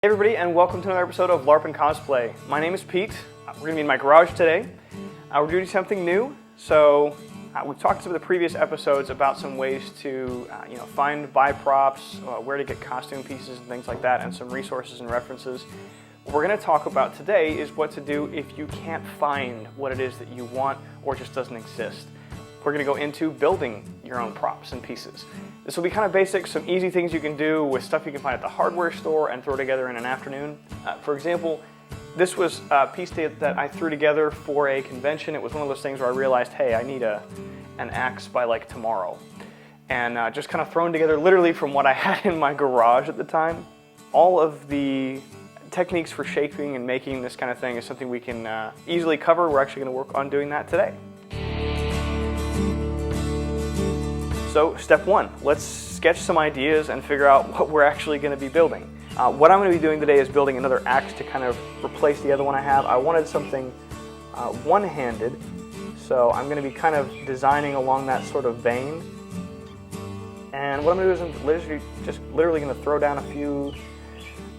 Hey everybody, and welcome to another episode of LARP Cosplay. My name is Pete. We're going to be in my garage today. We're doing something new. So we've talked in some of the previous episodes about some ways to buy props, where to get costume pieces and things like that, and some resources and references. What we're going to talk about today is what to do if you can't find what it is that you want or just doesn't exist. We're going to go into building your own props and pieces. This will be kind of basic, some easy things you can do with stuff you can find at the hardware store and throw together in an afternoon. For example, this was a piece that I threw together for a convention. It was one of those things where I realized, hey, I need an axe by like tomorrow. And just kind of thrown together literally from what I had in my garage at the time. All of the techniques for shaping and making this kind of thing is something we can easily cover. We're actually going to work on doing that today. So step one, let's sketch some ideas and figure out what we're actually going to be building. What I'm going to be doing today is building another axe to kind of replace the other one I have. I wanted something one-handed, so I'm going to be kind of designing along that sort of vein. And what I'm going to do is I'm literally going to throw down a few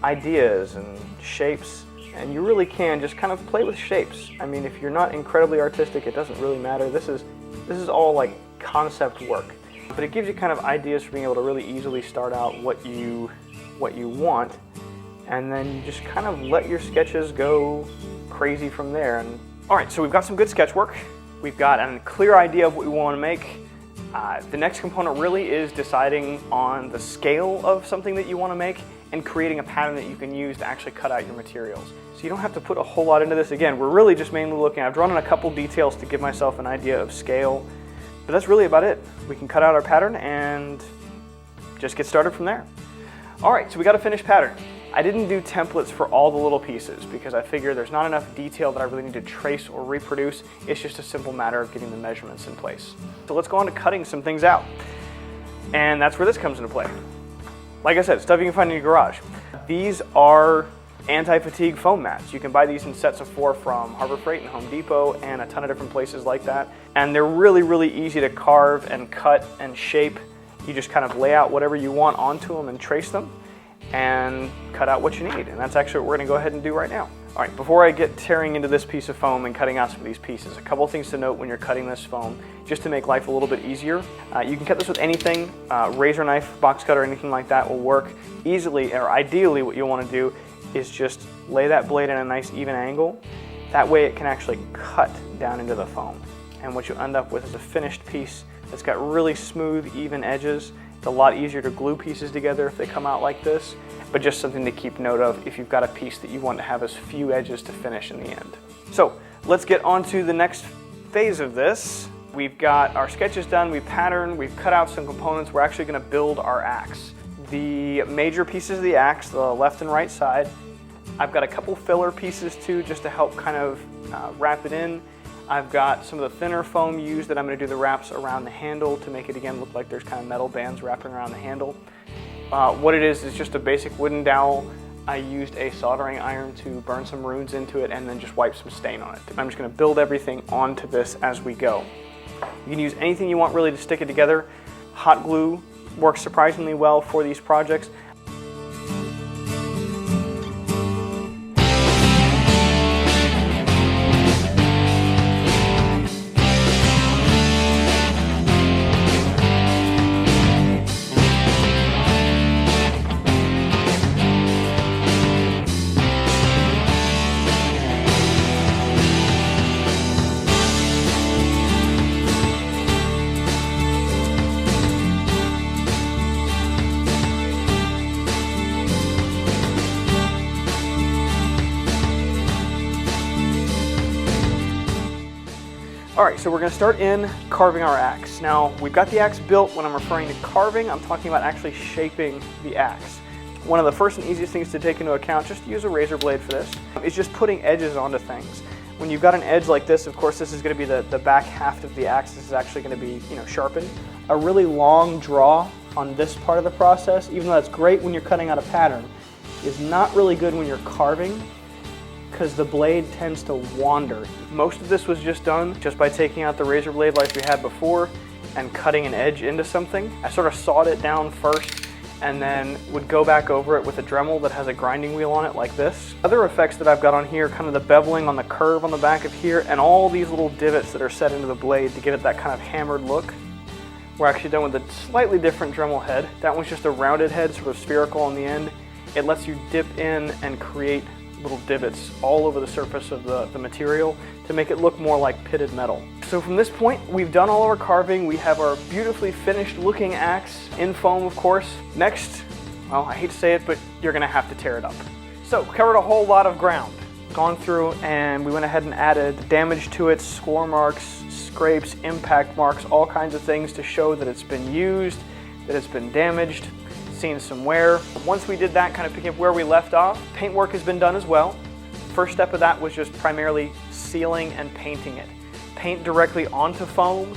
ideas and shapes, and you really can just kind of play with shapes. I mean, if you're not incredibly artistic, it doesn't really matter. This is all like concept work. But it gives you kind of ideas for being able to really easily start out what you want, and then you just kind of let your sketches go crazy from there. And all right, so we've got some good sketch work. We've got a clear idea of what we want to make. The next component really is deciding on the scale of something that you want to make and creating a pattern that you can use to actually cut out your materials. So you don't have to put a whole lot into this. Again, we're really just mainly looking, I've drawn in a couple details to give myself an idea of scale. But that's really about it. We can cut out our pattern and just get started from there. All right, so we got a finished pattern. I didn't do templates for all the little pieces because I figure there's not enough detail that I really need to trace or reproduce. It's just a simple matter of getting the measurements in place. So let's go on to cutting some things out. And that's where this comes into play. Like I said, stuff you can find in your garage. These are anti-fatigue foam mats. You can buy these in sets of 4 from Harbor Freight and Home Depot and a ton of different places like that. And they're really, really easy to carve and cut and shape. You just kind of lay out whatever you want onto them and trace them and cut out what you need. And that's actually what we're going to go ahead and do right now. All right, before I get tearing into this piece of foam and cutting out some of these pieces, a couple things to note when you're cutting this foam, just to make life a little bit easier. You can cut this with anything, razor knife, box cutter, anything like that will work easily, or ideally what you'll want to do is just lay that blade in a nice even angle. That way it can actually cut down into the foam. And what you end up with is a finished piece that's got really smooth, even edges. It's a lot easier to glue pieces together if they come out like this, but just something to keep note of if you've got a piece that you want to have as few edges to finish in the end. So let's get on to the next phase of this. We've got our sketches done, we've patterned, we've cut out some components. We're actually going to build our axe. The major pieces of the axe, the left and right side. I've got a couple filler pieces too, just to help kind of wrap it in. I've got some of the thinner foam used that I'm going to do the wraps around the handle to make it again look like there's kind of metal bands wrapping around the handle. What it is just a basic wooden dowel. I used a soldering iron to burn some runes into it and then just wipe some stain on it. I'm just going to build everything onto this as we go. You can use anything you want really to stick it together. Hot glue works surprisingly well for these projects. All right, so we're going to start in carving our axe. Now, we've got the axe built. When I'm referring to carving, I'm talking about actually shaping the axe. One of the first and easiest things to take into account, just use a razor blade for this, is just putting edges onto things. When you've got an edge like this, of course, this is going to be the back half of the axe. This is actually going to be, sharpened. A really long draw on this part of the process, even though that's great when you're cutting out a pattern, is not really good when you're carving, because the blade tends to wander. Most of this was just done just by taking out the razor blade like we had before and cutting an edge into something. I sort of sawed it down first and then would go back over it with a Dremel that has a grinding wheel on it like this. Other effects that I've got on here, kind of the beveling on the curve on the back of here, and all these little divots that are set into the blade to give it that kind of hammered look. We're actually done with a slightly different Dremel head. That one's just a rounded head, sort of spherical on the end. It lets you dip in and create little divots all over the surface of the material to make it look more like pitted metal. So from this point, we've done all of our carving. We have our beautifully finished looking axe in foam, of course. Next, well, I hate to say it, but you're gonna have to tear it up. So covered a whole lot of ground. Gone through and we went ahead and added damage to it, score marks, scrapes, impact marks, all kinds of things to show that it's been used, that it's been damaged, seen some wear. Once we did that, kind of picking up where we left off, paint work has been done as well. First step of that was just primarily sealing and painting it. Paint directly onto foam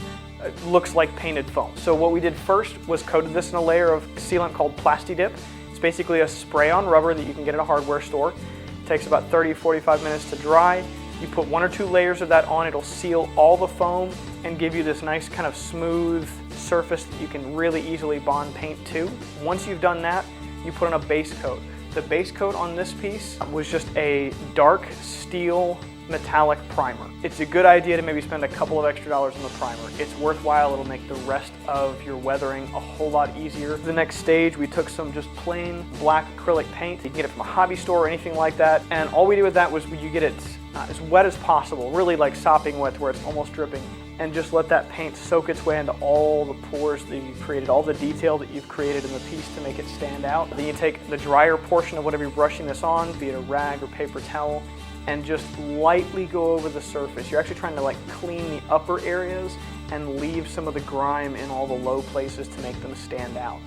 looks like painted foam. So what we did first was coated this in a layer of sealant called Plasti-Dip. It's basically a spray-on rubber that you can get at a hardware store. It takes about 30-45 minutes to dry. You put 1 or 2 layers of that on, it'll seal all the foam and give you this nice kind of smooth surface that you can really easily bond paint to. Once you've done that, you put on a base coat. The base coat on this piece was just a dark steel metallic primer. It's a good idea to maybe spend a couple of extra dollars on the primer. It's worthwhile. It'll make the rest of your weathering a whole lot easier. The next stage, we took some just plain black acrylic paint. You can get it from a hobby store or anything like that. And all we did with that was you get it as wet as possible, really like sopping wet where it's almost dripping, and just let that paint soak its way into all the pores that you've created, all the detail that you've created in the piece to make it stand out. Then you take the drier portion of whatever you're brushing this on, be it a rag or paper towel, and just lightly go over the surface. You're actually trying to like clean the upper areas and leave some of the grime in all the low places to make them stand out.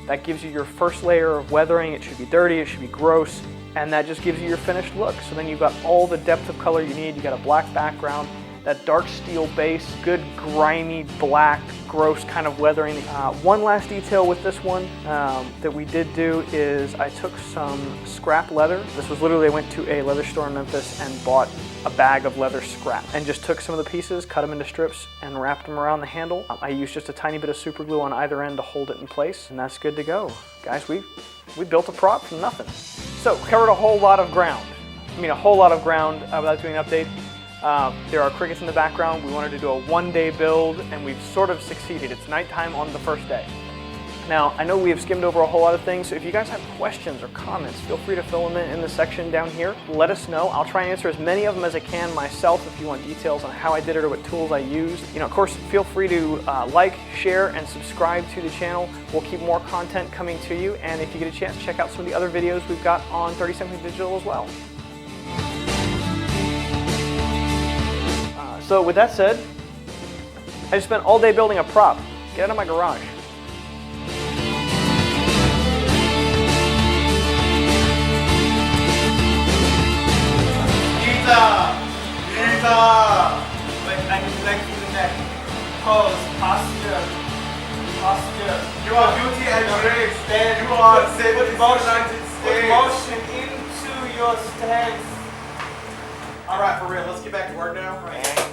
That gives you your first layer of weathering. It should be dirty, it should be gross, and that just gives you your finished look. So then you've got all the depth of color you need. You got a black background, that dark steel base, good grimy black, gross kind of weathering. One last detail with this one that we did do is I took some scrap leather. This was literally, I went to a leather store in Memphis and bought a bag of leather scrap and just took some of the pieces, cut them into strips, and wrapped them around the handle. I used just a tiny bit of super glue on either end to hold it in place, and that's good to go. Guys, we built a prop from nothing. So covered a whole lot of ground. I mean, a whole lot of ground without doing an update. There are crickets in the background. We wanted to do a one-day build, and we've sort of succeeded. It's nighttime on the first day. Now, I know we have skimmed over a whole lot of things, so if you guys have questions or comments, feel free to fill them in the section down here. Let us know. I'll try and answer as many of them as I can myself if you want details on how I did it or what tools I used. You know, of course, feel free to like, share, and subscribe to the channel. We'll keep more content coming to you, and if you get a chance, check out some of the other videos we've got on 30 Something Digital as well. So with that said, I just spent all day building a prop. Get out of my garage. Like neck to the neck. Pose, posture. You are beauty and grace. Stand. You are put motion into your stance. Alright, for real, let's get back to work now. Right.